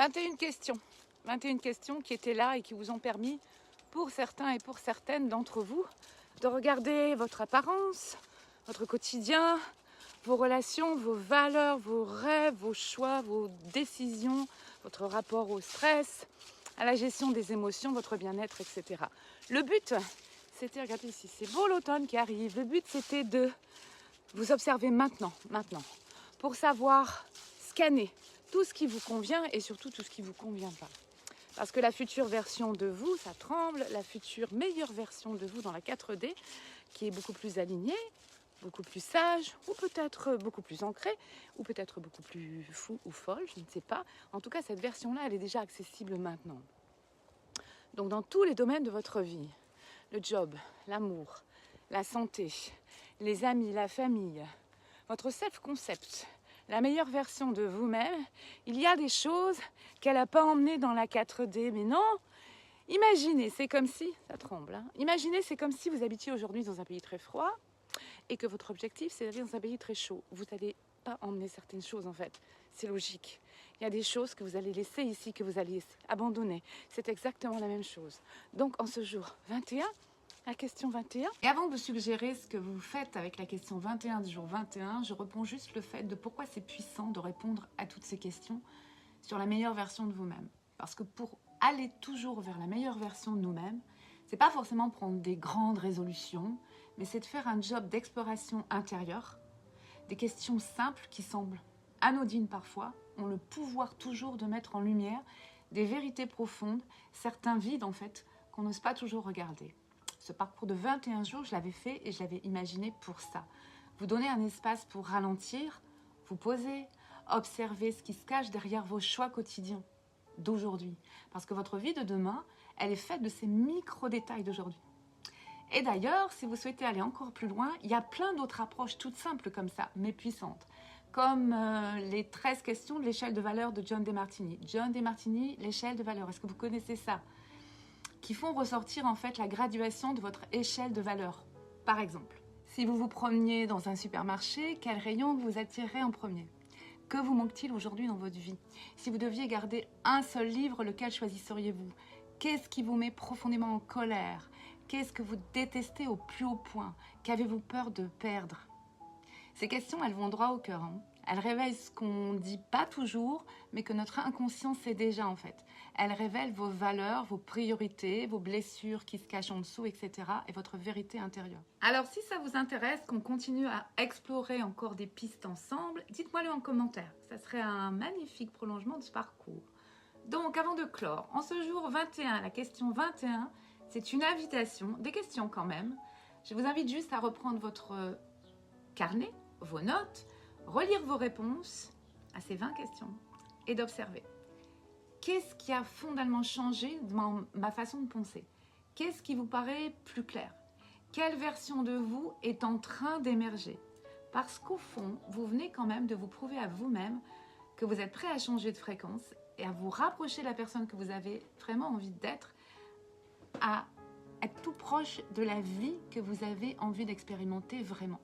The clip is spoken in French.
21 questions. 21 questions qui étaient là et qui vous ont permis, pour certains et pour certaines d'entre vous, de regarder votre apparence, votre quotidien, vos relations, vos valeurs, vos rêves, vos choix, vos décisions, votre rapport au stress, à la gestion des émotions, votre bien-être, etc. Le but, c'était, regardez ici, c'est beau l'automne qui arrive, le but c'était de vous observer maintenant, pour savoir scanner tout ce qui vous convient et surtout tout ce qui ne vous convient pas. Parce que la future version de vous, ça tremble, la future meilleure version de vous dans la 4D, qui est beaucoup plus alignée, beaucoup plus sage, ou peut-être beaucoup plus ancrée, ou peut-être beaucoup plus fou ou folle, je ne sais pas. En tout cas, cette version-là, elle est déjà accessible maintenant. Donc dans tous les domaines de votre vie, le job, l'amour, la santé, les amis, la famille, votre self-concept, la meilleure version de vous-même, il y a des choses qu'elle n'a pas emmenées dans la 4D. Mais non, imaginez, c'est comme si, ça tremble, hein, imaginez, c'est comme si vous habitiez aujourd'hui dans un pays très froid et que votre objectif, c'est d'aller dans un pays très chaud. Vous n'allez pas emmener certaines choses, en fait. C'est logique. Il y a des choses que vous allez laisser ici, que vous allez abandonner. C'est exactement la même chose. Donc, en ce jour 21, la question 21. Et avant de vous suggérer ce que vous faites avec la question 21 du jour 21, je reprends juste le fait de pourquoi c'est puissant de répondre à toutes ces questions sur la meilleure version de vous-même. Parce que pour aller toujours vers la meilleure version de nous-mêmes, c'est pas forcément prendre des grandes résolutions, mais c'est de faire un job d'exploration intérieure. Des questions simples qui semblent anodines parfois, ont le pouvoir toujours de mettre en lumière des vérités profondes, certains vides en fait, qu'on n'ose pas toujours regarder. Ce parcours de 21 jours, je l'avais fait et je l'avais imaginé pour ça. Vous donner un espace pour ralentir, vous poser, observer ce qui se cache derrière vos choix quotidiens d'aujourd'hui. Parce que votre vie de demain, elle est faite de ces micro-détails d'aujourd'hui. Et d'ailleurs, si vous souhaitez aller encore plus loin, il y a plein d'autres approches toutes simples comme ça, mais puissantes. Comme les 13 questions de l'échelle de valeur de John Demartini. John Demartini, l'échelle de valeur, est-ce que vous connaissez ça ? Qui font ressortir en fait la graduation de votre échelle de valeur. Par exemple, si vous vous promeniez dans un supermarché, quel rayon vous attirerait en premier ? Que vous manque-t-il aujourd'hui dans votre vie ? Si vous deviez garder un seul livre, lequel choisisseriez-vous ? Qu'est-ce qui vous met profondément en colère ? Qu'est-ce que vous détestez au plus haut point ? Qu'avez-vous peur de perdre ? Ces questions, elles vont droit au cœur. Hein. Elles révèlent ce qu'on ne dit pas toujours, mais que notre inconscient sait déjà en fait. Elles révèlent vos valeurs, vos priorités, vos blessures qui se cachent en dessous, etc. et votre vérité intérieure. Alors si ça vous intéresse, qu'on continue à explorer encore des pistes ensemble, dites-moi-le en commentaire. Ça serait un magnifique prolongement de ce parcours. Donc avant de clore, en ce jour 21, la question 21, c'est une invitation, des questions quand même. Je vous invite juste à reprendre votre carnet, vos notes, relire vos réponses à ces 20 questions et d'observer. Qu'est-ce qui a fondamentalement changé dans ma façon de penser ? Qu'est-ce qui vous paraît plus clair ? Quelle version de vous est en train d'émerger ? Parce qu'au fond, vous venez quand même de vous prouver à vous-même que vous êtes prêt à changer de fréquence et à vous rapprocher de la personne que vous avez vraiment envie d'être, à être tout proche de la vie que vous avez envie d'expérimenter vraiment.